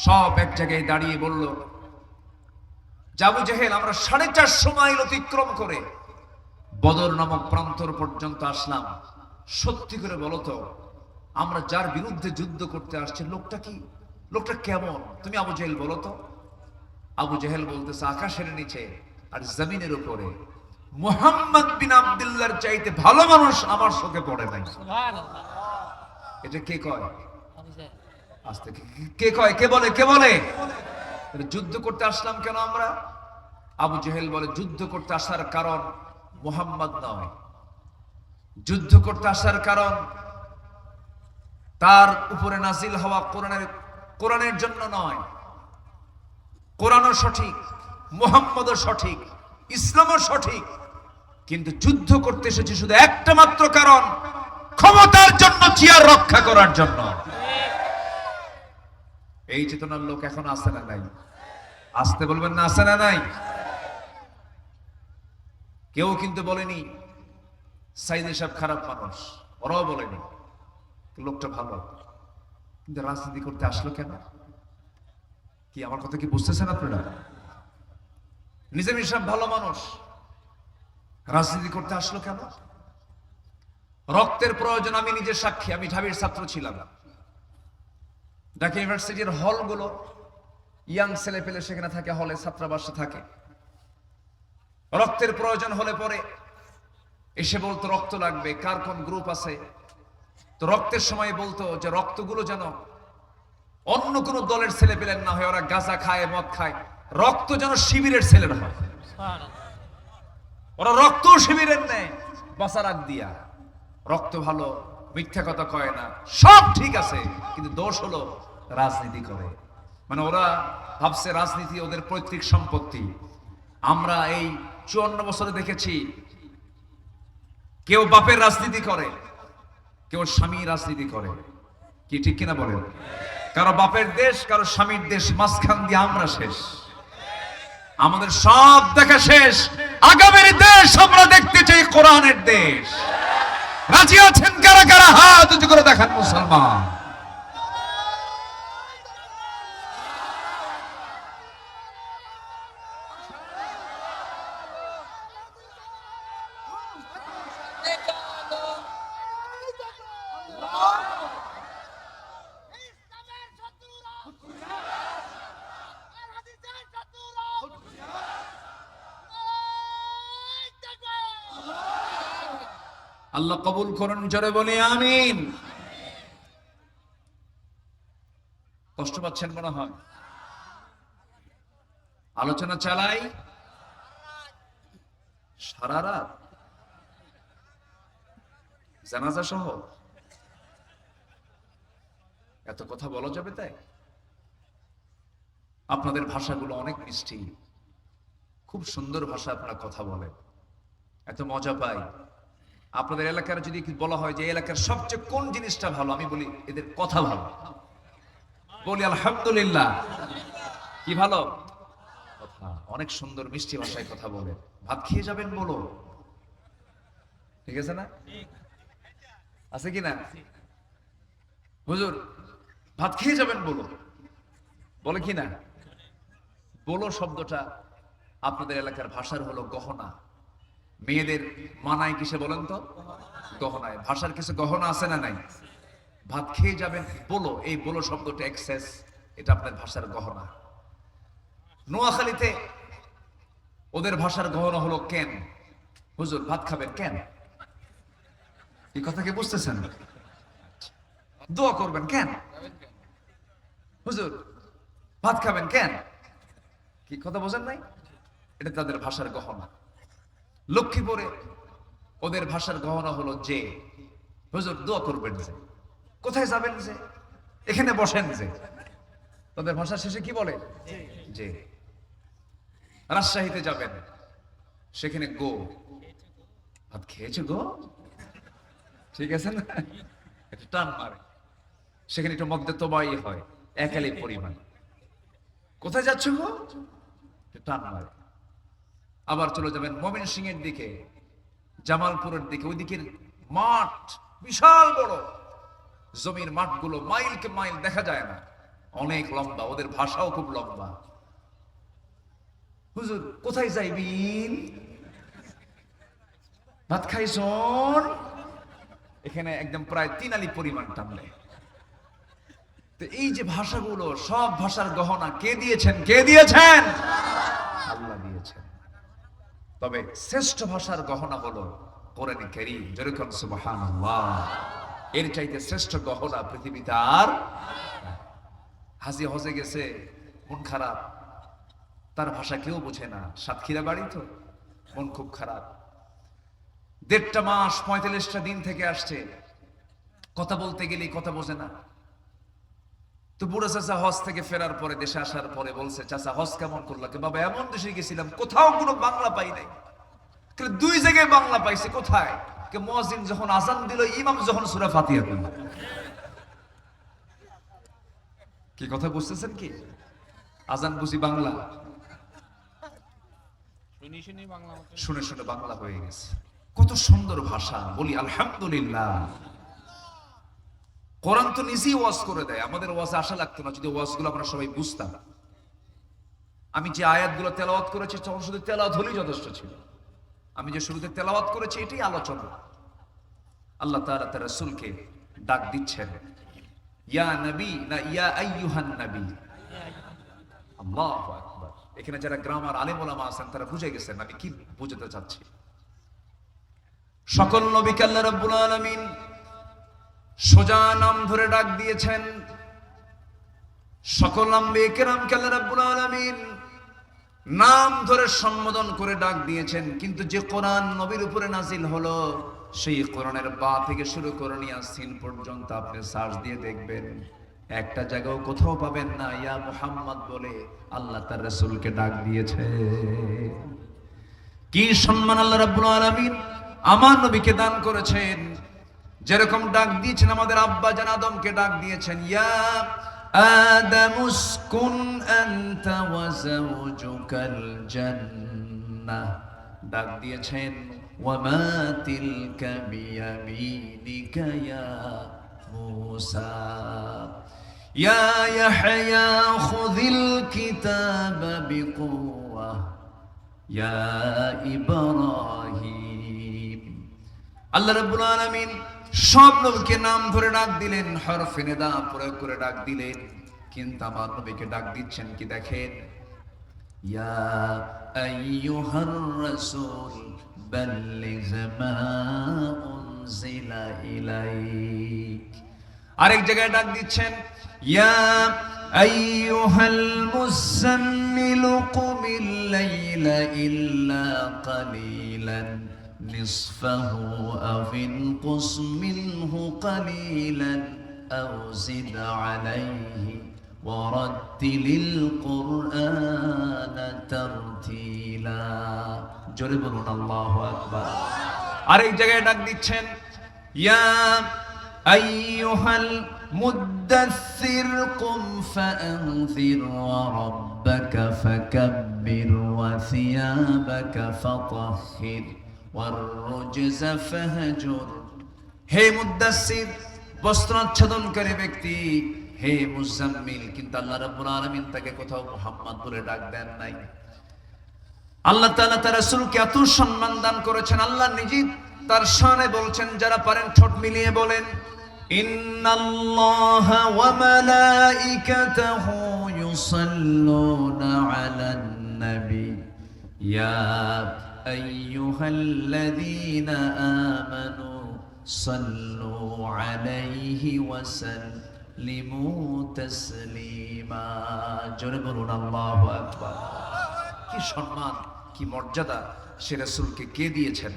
সব এক জায়গায় দাঁড়িয়ে বলল, আবু জেহেল, আমরা 450 মাইল অতিক্রম করে বদর নামক প্রান্তর পর্যন্ত আসলাম। সত্যি করে বলো তো, আমরা যার বিরুদ্ধে যুদ্ধ করতে আসছি লোকটা কি? লোকটা কেমন? তুমি আবু জেহেল বলো তো। আবু জেহেল বলতেছে, আকাশের নিচে আর জমিনের উপরে মুহাম্মদ বিন আব্দুল্লাহর চাইতে ভালো মানুষ আমার চোখে পড়ে নাই।
সুবহানাল্লাহ।
এটা কে কয়?
আমি যে
আজ থেকে কে কয়? কে বলে? কে বলে? যুদ্ধ করতে আসলাম কেন আমরা? আবু জেহেল বলে যুদ্ধ করতে আসার কারণ মুহাম্মদ নয়, যুদ্ধ করতে আসার কারণ তার উপরে নাজিল হওয়া কোরআনের জন্য নয়। কোরআনও সঠিক, মুহাম্মদও সঠিক, ইসলামও সঠিক, কিন্তু যুদ্ধ করতে এসেছে শুধু একটা মাত্র কারণ, ক্ষমতার জন্য, চেয়ার রক্ষা করার জন্য। এই চেতনার লোক এখন আছে না নাই? আসতে বলবেন না, আছে না নাই? কেউ কিন্তু বলেনি সাইদ সাহেব খারাপ মানুষ, ওরাও বলেনি লোকটা ভালো, কিন্তু রাজনীতি করতে আসলো কেন? কি আমার কথা কি বুঝতেছেন আপনারা? নিজামী সাহেব ভালো মানুষ, রাজনীতি করতে আসলো কেন? রক্তের প্রয়োজন, আমি নিজে সাক্ষী। আমি ঢাবির ছাত্র ছিলাম। ঢাকা ইউনিভার্সিটির হলগুলো ইয়াং ছেলে পেলে সেখানে থাকে, হলে ছাত্রাবাসে থাকে। রক্তের প্রয়োজন হলে পরে এসে বলতো রক্ত লাগবে, কার কোন গ্রুপ আছে। তো রক্তের সময় বলতো যে রক্তগুলো যেন অন্য কোন দলের ছেলে পেলেন না হয়, ওরা গাঁজা খায়, মদ খায়, রক্ত যেন শিবিরের ছেলেরা হয়।
সুবহানাল্লাহ।
ওরা রক্ত শিবিরের নেয় বাঁচার আগ দিয়া। রক্ত ভালো, মিথ্যা কথা কয় না, সব ঠিক আছে, কিন্তু দোষ হলো রাজনীতি করে। মানে ওরা ভাবছে রাজনীতি ওদের পৈতৃক সম্পত্তি। আমরা এই 54 বছরে দেখেছি কেউ বাপের রাজনীতি করে, কেউ স্বামী রাজনীতি করে। কি ঠিক কিনা বলেন? কারো বাপের দেশ, কারো স্বামীর দেশ, মাঝখান দিয়ে আমরা শেষ। আমাদের সব দেখা শেষ। আগামীর দেশ আমরা দেখতে চাই কোরআনের দেশ। রাজি আছেন কারা কারা? হাত উঁচু করে দেখান মুসলমান। আল্লাহ কবুল করুন, জোরে বলি আমিন। কষ্ট পাচ্ছেন মনে হয়? আলোচনা চালাই সারা রাত, জানাজা সহ। এত কথা বলা যাবে তাই? আপনাদের ভাষাগুলো অনেক মিষ্টি, খুব সুন্দর ভাষা, আপনারা কথা বলেন, এত মজা পাই। আপনাদের এলাকার যদি বলা হয় যে এলাকার সবচেয়ে কোন জিনিসটা ভালো, আমি বলি এদের কথা ভালো, বলি আলহামদুলিল্লাহ। কি ভালো? কথা। অনেক সুন্দর মিষ্টি ভাষায় কথা বলে। ভাত খেয়ে যাবেন বলো, ঠিক আছে না? আছে কি না? হুজুর ভাত খেয়ে যাবেন বলো, বলে কি না? বলো শব্দটা আপনাদের এলাকার ভাষার হলো গহনা। মেয়েদের মানায় কিসে বলেন তো? গহনায়। ভাষার কিছু গহনা আছে না নাই? ভাত খেয়ে যাবেন বলো, এই বলো শব্দটা এক্সেস, এটা আপনার ভাষার গহনা। নোয়াখালীতে ওদের ভাষার গহনা হলো কেন। হুজুর ভাত খাবেন কেন? এই কথা কি বুঝতেছেন? দোয়া করবেন কেন? হুজুর ভাত খাবেন কেন? কি কথা বোঝেন নাই? এটা তাদের ভাষার গহনা। লক্ষ্মীপুরে ওদের ভাষার গহনা হলো যে, হুজুর দোয়া করবেন যে। কোথায় যাবেন যে? এখানে বসেন যে। তাদের ভাষা শেষে কি বলে? যে। রাজশাহীতে যাবেন, সেখানে গো, ভাত খেয়েছে গো, ঠিক আছে না? একটু টান মারে, সেখানে একটু মধ্যে তোবাই হয়, একালি পরিমাণ। কোথায় যাচ্ছ গো? একটু টান মারে। আবার চলে যাবেন ময়মনসিংহ এর দিকে, জামালপুরের দিকে, ওই দিকের মাঠ বিশাল বড়, জমির মাঠগুলো মাইলকে মাইল দেখা যায় না, অনেক লম্বা, ওদের ভাষাও খুব লম্বা। হুজুর কোথায় যাইবিন? ভাত খাইছন? এখানে একদম প্রায় 3 আলি পরিমাণ টানলে। তো এই যে ভাষাগুলো, সব ভাষার গহনা কে দিয়েছেন? কে দিয়েছেন? আল্লাহ দিয়েছেন। তবে শ্রেষ্ঠ ভাষার গহনা হলো কোরআন কারীম। যেরকম সুবহানাল্লাহ, এর চাইতে শ্রেষ্ঠ গহনা পৃথিবীতে আর। হাজি হজে গেছে, মন খারাপ, তার ভাষা কেউ বোঝে না, সাতক্ষীরা বাড়ি তো, মন খুব খারাপ, 1.5 মাস 45টা দিন থেকে আসছে, কথা বলতে গেলে কথা বোঝে না। তো বুড়ো চাচা হজ থেকে ফেরার পরে, দেশে আসার পরে বলছে, চাচা হজ কেমন করলো? বাবা এমন দেশে গেছিলাম কোথাও কোনো বাংলা পাই নাই, 2 জায়গায় বাংলা পাইছে। কোথায়? মুয়াজ্জিন যখন আযান দিল, ইমাম যখন সূরা ফাতিহা দিল। কি কথা বুঝতেছেন কি? আযান বুঝি বাংলা, শুনে শুনে বাংলা হয়ে গেছে। কত সুন্দর ভাষা, বলি আলহামদুলিল্লাহ। কোরআন তো নিজেই ওয়াজ করে দেয়, আমাদের ওয়াজে আসা লাগতো না যদি ওয়াজগুলো আমরা সবাই বুঝতাম। আমি যে আয়াতগুলো তেলাওয়াত করেছি, তখন শুধু তেলাওয়াত হলেই যথেষ্ট ছিল। আমি যে শুরুতে তেলাওয়াত করেছি, এটাই আলোচনা। আল্লাহ তাআলা তার রাসূলকে ডাক দিচ্ছেন, ইয়া নবী না ইয়া আইয়ুহান নবী। আল্লাহু আকবার। এখানে যারা গ্রামার আলেম ওলামা আছেন তারা বুঝে গেছেন আমি কি বুঝাতে চাচ্ছি। সকল নবীকে আল্লাহ রাব্বুল আলামিন সোজা নাম ধরে ডাক দিয়েছেন। সকল আম্বিয়া কিরামকে আল্লাহ রাব্বুল আলামিন নাম ধরে সম্বোধন করে ডাক দিয়েছেন। কিন্তু যে কোরআন নবীর উপরে নাজিল হলো, সেই কোরআনের বা থেকে শুরু করে ইয়াসিন পর্যন্ত আপনি সার্চ দিয়ে দেখবেন, একটা জায়গাও কোথাও পাবেন না ইয়া মুহাম্মদ বলে আল্লাহ তার রাসূলকে ডাক দিয়েছে। কি সম্মান আল্লাহ রাব্বুল আলামিন আমার নবীকে দান করেছেন। যেরকম ডাক দিয়েছেন আমাদের আব্বা জান আদমকে ডাক দিয়েছেন, ইয়া আদম উসকুন আনতা ওয়া যাওজুকাল জান্নাহ। ডাক দিয়েছেন ওয়া মা তিলকা বিয়ামিনিকা ইয়া মূসা। ইয়া ইয়াহইয়া খুযিল কিতাবা বিকুওয়া ইয়া ইব্রাহিম। আল্লাহ রাব্বুল আলামিন সব নবীকে নাম ধরে ডাক দিলেন, হরফে নিদা প্রয়োগ করে ডাক দিলেন। কিন্তু আমার নবীকে ডাক দিচ্ছেন কি দেখেন, ইয়া আইয়ুহার রাসূল বাল্লিগ মা উনজিলা ইলাইক। আরেক জায়গায় ডাক দিচ্ছেন, ইয়া আইয়ুহাল মুযাম্মিল কুমিল লাইলা ইল্লা কালিলান নিসফাহু আও ইনকুস মিনহু কালিলান আও জিদ আলাইহি ওয়ারাত্তিলিল কুরআনা তারতিলা। জোরে বলুন আল্লাহু আকবার। আরেক জায়গায় ডাক দিচ্ছেন, ইয়া আইয়ুহাল মুদ্দাসসির কুম ফাআনযির ওয়া রাব্বাকা ফাকাব্বির ওয়া সিয়াবাকা ফাতাহহির ওয়ার রুজজা ফাহজুর। হে মুদ্দাসসির, বস্ত্রাচ্ছাদনকারী ব্যক্তি, হে মুজাম্মিল। কিন্তু আল্লাহ রাব্বুল আলামিন তাকে কোথাও মুহাম্মদ বলে ডাক দেন নাই। আল্লাহ তাআলা তার রাসূলকে এত সম্মান দান করেছেন, আল্লাহ নিজেই তার শানে বলছেন, যারা পারেন ঠোঁট মিলিয়ে বলেন, ইন্নাল্লাহা ওয়া মালাইকাতাহু ইউসাল্লুনা আলান নবী ইয়া আইয়ুহাল্লাযীনা আমানু সাল্লু আলাইহি ওয়া সাল্লিমু তাসলিমা। জোরে বলুন আল্লাহু আকবার। কি সম্মান, কি মর্যাদা সে রাসূলকে কে দিয়েছেন?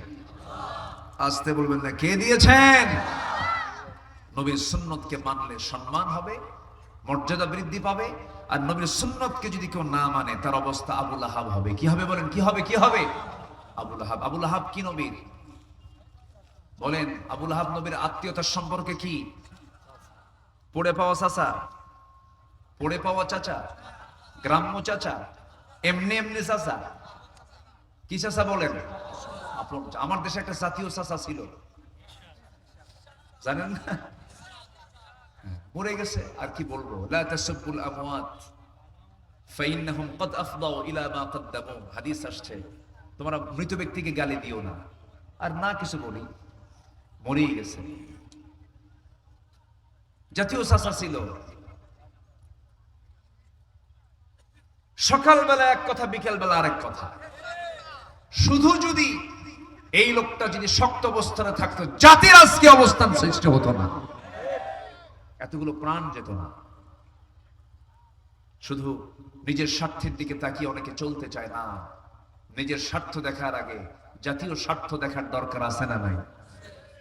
আসতে বলবেন না, কে দিয়েছেন? নবীর সুন্নতকে মানলে সম্মান হবে, মর্যাদা বৃদ্ধি পাবে। আর নবীর সুন্নতকে যদি কেউ না মানে, তার অবস্থা আবু লাহাব হবে। কি হবে বলেন? কি হবে? কি হবে? আবু লাহাব। আবু লাহাব কি নবীর? বলেন, আবু লাহাব নবীর আত্মীয়তার সম্পর্কে কি? পড়ে পাওয়া চাচা, পড়ে পাওয়া চাচা, গ্রাম্য চাচা, এমনি এমনি চাচা? কি চাচা বলেন? আমার দেশে একটা জাতীয় চাচা ছিল, জানেন না? মরে গেছে, আর কি বলবো। লা তাসুবুল আমওয়াত ফাইন্নাহুম ক্বাদ আফদাউ ইলা মা কদ্দামু। হাদিস আসছে, তোমরা মৃত ব্যক্তিকে গালি দিও না। আর না কিছু বলি, মরেই গেছে। জাতীয় চাচা ছিল। সকালবেলা এক কথা, বিকেলবেলা আরেক কথা। শুধু যদি এই লোকটা যদি শক্ত অবস্থানে থাকতো, জাতির আজকে অবস্থান সৃষ্টি হতো না, এতগুলো প্রাণ যেত না। শুধু নিজের স্বার্থের দিকে তাকিয়ে অনেকে চলতে চায় না। নিজের স্বার্থ দেখার আগে জাতীয় স্বার্থ দেখার দরকার আছে না নাই?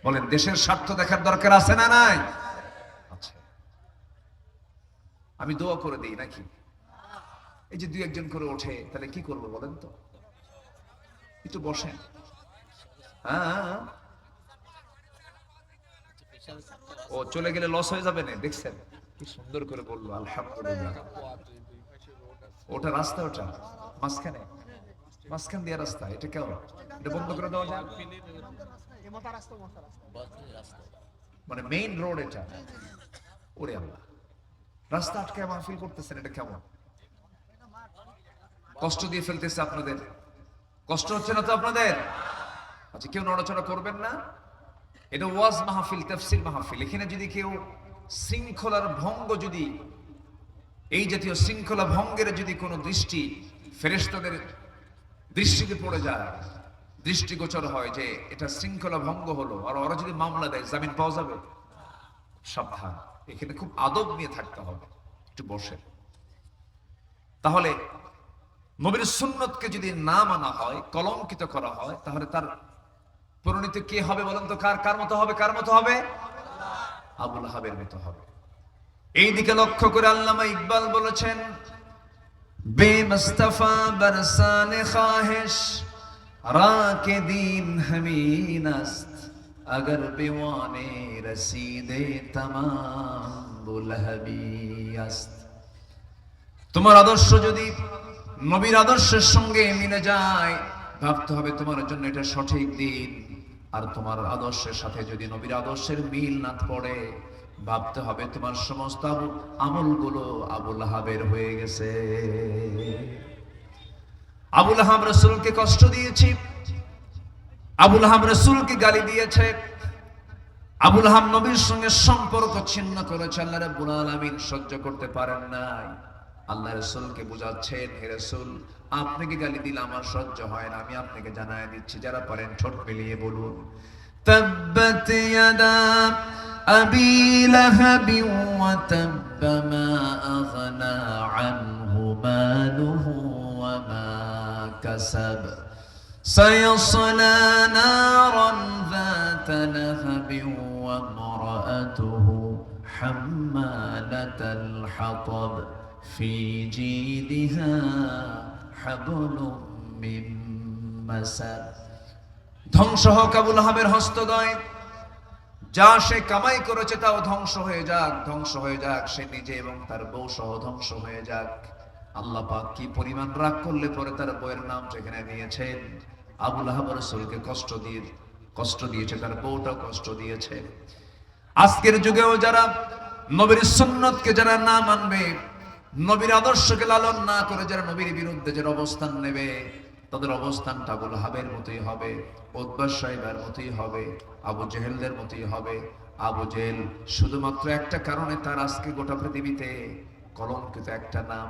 বলেন, দেশের স্বার্থ দেখার দরকার আছে না নাই? আচ্ছা, আমি দোয়া করে দিই নাকি? এই যে দুই একজন করে ওঠে, তাহলে কি করবো বলেন তো? একটু বসেন। হ্যাঁ, ও চলে গেলে লস হয়ে যাবে না। দেখছেন কি সুন্দর করে বললো, আলহামদুলিল্লাহ। ওটা রাস্তা, ওটা মাঝখানে, মাঝখান দিয়ে রাস্তা। এটা কেন? এটা বন্ধ করে দেওয়া যায়? মানে মেইন রোড এটা। ওরে আল্লাহ, রাস্তা আটকায় মাহফিল করতেছেন, এটা কেমন? কষ্ট দিয়ে ফেলতেছে আপনাদের। কষ্ট হচ্ছে না তো আপনাদের? আচ্ছা, কেউ নড়াচড়া করবেন না। এটা ওয়াজ মাহফিল, তাফসীর মাহফিল। এখানে যদি কেউ শৃঙ্খলার ভঙ্গ, যদি এই জাতীয় শৃঙ্খলা ভঙ্গের যদি কোনো দৃষ্টি ফেরেশতাদের দৃষ্টিতে পড়ে যায়, দৃষ্টিগোচর হয় যে এটা শৃঙ্খলা ভঙ্গ হলো, আর ওরা যদি মামলা দেয়, জামিন পাওয়া যাবে? সাবধান, এখানে খুব আদব নিয়ে থাকতে হবে। একটু বসে। তাহলে নবীর সুন্নতকে যদি না মানা হয়, কলঙ্কিত করা হয়, তাহলে তার পরিণতি কে হবে বলেন তো? কার মতো হবে? কার মতো হবে? আবুল আহাবের মতো হবে। এই দিকে লক্ষ্য করে আল্লামা ইকবাল বলেছেন, বেমুস্তাফা বরসানে খাহিশ রাকে দিন হমিন আস্ত, अगर बेवाने रसीदे तमाम बुलहबी अस्त। তোমার আদর্শ যদি নবীর আদর্শের সঙ্গে মিলে যায়, ভাবতে হবে তোমার জন্য এটা সঠিক দিন। আর তোমার আদর্শের সাথে যদি নবীর আদর্শের মিল না পড়ে, ভাবতে হবে তোমার সমস্ত আমলগুলো আবুল আহাবের হয়ে গেছে। আবুল আহাব রাসূলকে কষ্ট দিয়েছি, আবুল আহাব রাসূলকে গালি দিয়েছে, আবুল আহাব নবীর সঙ্গে সম্পর্ক ছিন্ন করেছে। আল্লাহ রাব্বুল আলামিন সহ্য করতে পারেন নাই। আল্লাহ রাসূলকে বুঝাচ্ছেন, হে রাসূল, আপনাকে গালি দিলে আমার সহ্য হয় না, আমি আপনাকে জানায় দিচ্ছি। যারা পারেন ঠোঁট মিলিয়ে বলুন, তাব্বাত ইয়াদা আবি লাহাব ওয়া তাব্ব মা আগনা আনহু মালুহু ওয়া মা কাসাব সায়াসলা নারান যাতা লাহাব ওয়া ইমরাআতুহু হাম্মালাতাল হাতাব ফি জিদিহা হাবলুম মিন মাসাদ। ধ্বংস হোক আবুল আহাবের হস্তদ্বয়। যা সে কামাই করেছে তাও ধ্বংস হয়ে যাক, ধ্বংস হয়ে যাক, সে নিজে এবং তার বউ সহ ধ্বংস হয়ে যাক। আল্লাহ পাক কি পরিমাণ রাগ করলে পরে তার বউয়ের নাম সেখানে নিয়েছেন। আবুল আহাব রাসূলকে কষ্ট দিয়েছে, তার বউটাও কষ্ট দিয়েছে। আজকের যুগেও যারা নবীর সুন্নতকে যারা না মানবে, নবীর আদর্শকে লালন না করে যারা নবীর বিরুদ্ধে যারা অবস্থান নেবে, তাদের অবস্থানটা আবুল আহাবের মতোই হবে, উতবা সাইবার মতোই হবে, আবু জেহেলদের মতোই হবে। আবু জেহেল শুধুমাত্র একটা কারণে তার আজকে গোটা পৃথিবীতে কলঙ্কিত একটা নাম।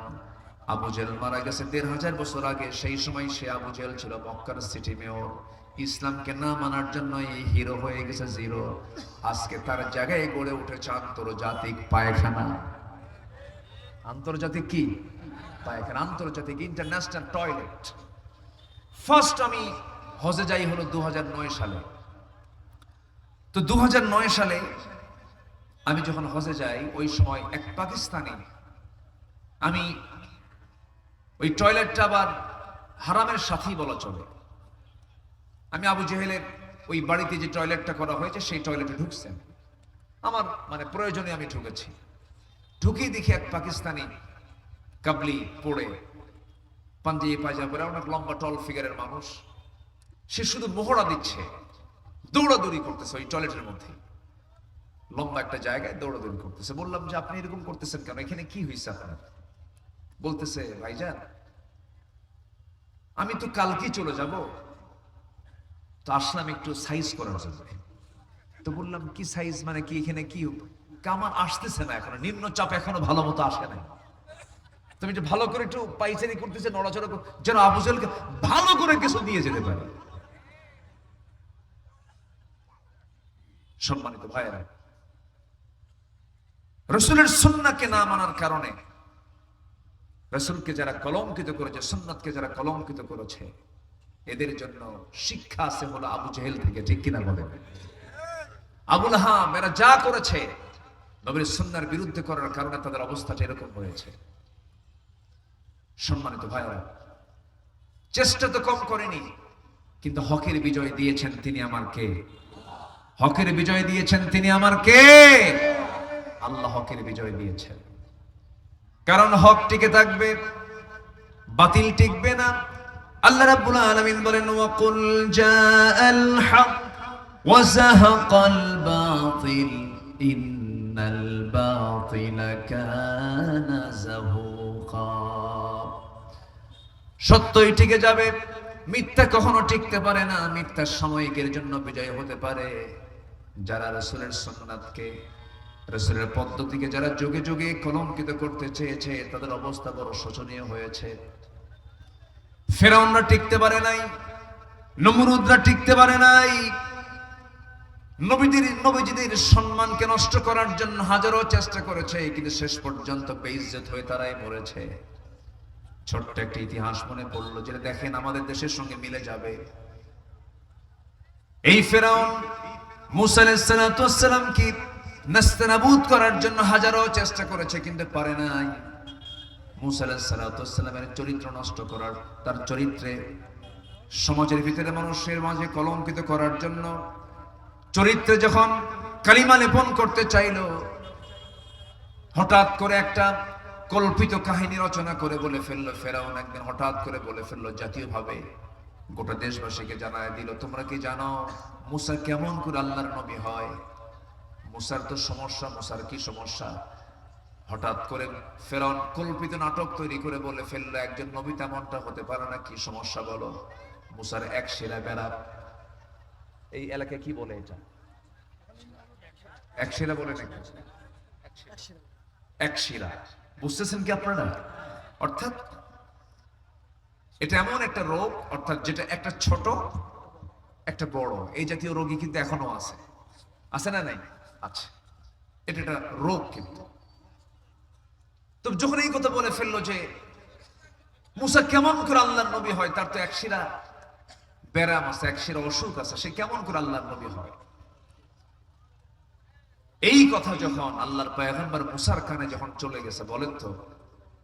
আবু জেহেল মারা গেছে ১৫০০ বছর আগে। সেই সময় সে আবু জেহেল ছিল মক্কার সিটি মেয়র। ইসলামকে না মানার জন্য এই হিরো হয়ে গেছে জিরো। আজকে তার জায়গায় গড়ে উঠেছে আন্তর্জাতিক পায়খানা। আন্তর্জাতিক কি পায়খানা? আন্তর্জাতিক ইন্টারন্যাশনাল টয়লেট। ফার্স্ট আমি হজে যাই হলো ২০০৯ সালে। তো ২০০৯ সালে আমি যখন হজে যাই, ওই সময় এক পাকিস্তানি, আমি ওই টয়লেটটা আবার হারামের সাথেই বলা চলে, আমি আবু জেহেলের ওই বাড়িতে যে টয়লেটটা করা হয়েছে সেই টয়লেটে ঢুকছেন। আমার মানে প্রয়োজনে আমি ঢুকেছি। ঢুকিয়ে দেখি এক পাকিস্তানি কাবলি পড়ে, পাঞ্জাবি পায়জামা পরে, অনেক লম্বা টল ফিগারের মানুষ। সে শুধু মোহরা দিচ্ছে, দৌড়াদৌড়ি করতেছে ওই টয়লেটের মধ্যে, লম্বা একটা জায়গায় দৌড়াদৌড়ি করতেছে। বললাম যে আপনি এরকম করতেছেন কেন, এখানে কি হয়েছে আপনার? বলতেছে, ভাইজান আমি তো কালকেই চলে যাব, তো আসলাম একটু সাইজ করার জন্য। তো বললাম কি সাইজ মানে কি, এখানে কি? আমার আসতেছে না এখনো, নিম্ন চাপ এখনো ভালো মতো আসে নাই। তুমি যে ভালো করে একটু পাইচারি করতেছে, নড়াচড়া যেন আবু জেহেলকে ভালো করে কিছু দিয়ে যেতে পারে। সম্মানিত ভাইয়েরা, রাসূলের সুন্নাহকে না মানার কারণে, রাসূলকে যারা কলঙ্কিত করেছে, সুন্নাতকে যারা কলঙ্কিত করেছে, এদের জন্য শিক্ষা আছে হলো আবু জেহেল থেকে, ঠিক কিনা বলেন? আবুল আহাব এরা যা করেছে নবীর সুন্নাহর বিরুদ্ধে করার কারণে তাদের অবস্থাটা এরকম হয়েছে। সম্মানিত ভাইরা, চেষ্টা তো কম করেনি, কিন্তু হকের বিজয় দিয়েছেন তিনি আমার কে? হকের বিজয় দিয়েছেন তিনি আমার কে? আল্লাহ হকের বিজয় দিয়েছেন। কারণ হক টিকে থাকবে, বাতিল টিকবে না। আল্লাহ রাব্বুল আলামিন বলেন, ওয়াকুল জাআল হক ওয়া যাহাকাল বাতিল ইন্নাল বাতিলা কানা যাহুকা। সত্যই টিকে যাবে, মিথ্যা কখনো টিকতে পারে না। মিথ্যা সাময়িকের জন্য বিজয় হতে পারে। যারা রাসূলের সুন্নাতকে, রাসূলের পদ্ধতিকে যারা যুগে যুগে কলঙ্কিত করতে চেয়েছে, তাদের অবস্থা বড় শোচনীয় হয়েছে। ফেরাউনরা টিকতে পারে নাই, নমরুদরা টিকতে পারে নাই। নবীজিদের সম্মানকে নষ্ট করার জন্য হাজারো চেষ্টা করেছে, কিন্তু শেষ পর্যন্ত বেইজ্জত হয়ে তারাই মরেছে। ছোট্ট একটা ইতিহাস মনে পড়লো, যেটা দেখেন আমাদের দেশের সঙ্গে মিলে যাবে। এই ফেরাউন মূসা আলাইহিস সালামকে নাস্তানাবুদ করার জন্য হাজারো চেষ্টা করেছে, কিন্তু পারে নাই। মূসা আলাইহিস সালামের চরিত্র নষ্ট করার, তার চরিত্রে সমাজের ভিতরে মানুষের মাঝে কলঙ্কিত করার জন্য, চরিত্রে যখন কালিমা লেপন করতে চাইল, হঠাৎ করে একটা কল্পিত কাহিনী রচনা করে বলে ফেললো। ফেরাউন একদিন হঠাৎ করে বলে ফেললো, জাতীয়ভাবে গোটা দেশবাসীকে জানায় দিল, তোমরা কি জানো মূসা কেমন করে আল্লাহর নবী হয়? মূসার তো সমস্যা, মূসার কি সমস্যা? হঠাৎ করে ফেরাউন কল্পিত নাটক তৈরি করে বলে ফেললো, একজন নবী তেমনটা হতে পারে না, কি সমস্যা বলো? মূসার এক শিরা বেড়া। এই এলাকায় কি বলে এটা? এক শিরা বলে নাকি? এক শিরা, বুঝতেছেন কি আপনারা? অর্থাৎ এটা এমন একটা রোগ, অর্থাৎ যেটা একটা ছোট একটা বড়, এই জাতীয় রোগী কিন্তু এখনো আছে, আছে না নাই? আছে। এটা একটা রোগ। কিন্তু তো যখন এই কথা বলে ফেললো যে মূসা কেমন করে আল্লাহর নবী হয়, তার তো এক শিরা ব্যারাম আছে, এক শিরা অসুখ আছে, সে কেমন করে আল্লাহর নবী হয়? এই কথা যখন আল্লাহর পয়গম্বর মূসার কানে যখন চলে গেছে, বলেন তো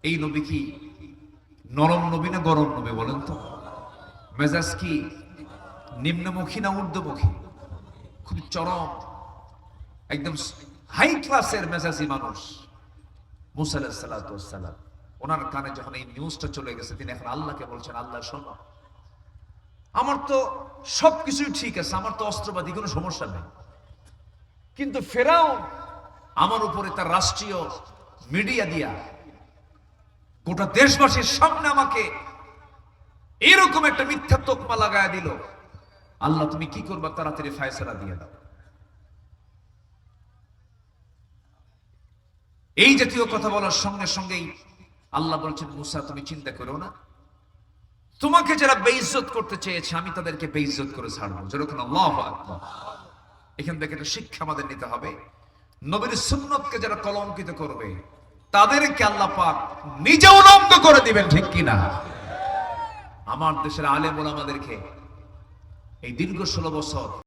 এই নবী কি নরম নবী না গরম নবী? বলেন তো মেজাজ কি নিম্নমুখী না ঊর্ধ্বমুখী? খুব চরম, একদম হাই ক্লাসের মেজাজি মানুষ মূসা আলাইহিস সালাম। ওনার কানে যখন এই নিউজটা চলে গেছে, তিনি এখন আল্লাহকে বলছেন, আল্লাহ শোনো, আমার তো সবকিছুই ঠিক আছে, আমার তো অস্ত্রবাদী কোনো সমস্যা নেই, কিন্তু ফেরাউন আমার উপরে তার রাষ্ট্রীয় মিডিয়া দিয়া গোটা দেশবাসীর সামনে আমাকে এরকম একটা মিথ্যা তোকমা লাগায় দিল। আল্লাহ তুমি কি করবা, তাড়াতাড়ি ফয়সালা দিয়ে দাও। এই জাতীয় কথা বলার সঙ্গে সঙ্গেই আল্লাহ বলছেন, মূসা তুমি চিন্তা করো না, তোমাকে যারা বেইজ্জত করতে চেয়েছে আমি তাদেরকে বেইজ্জত করে ছাড়বো। যেরকম আল্লাহু আকবার। এখান থেকে একটা শিক্ষা আমাদের নিতে হবে, নবীর সুন্নতকে যারা কলঙ্কিত করবে তাদেরকে আল্লাহ পাক নিজে উলঙ্গ করে দিবেন, ঠিক কিনা? আমার দেশের আলেম ওলামাদেরকে এই দীর্ঘ 16 বছর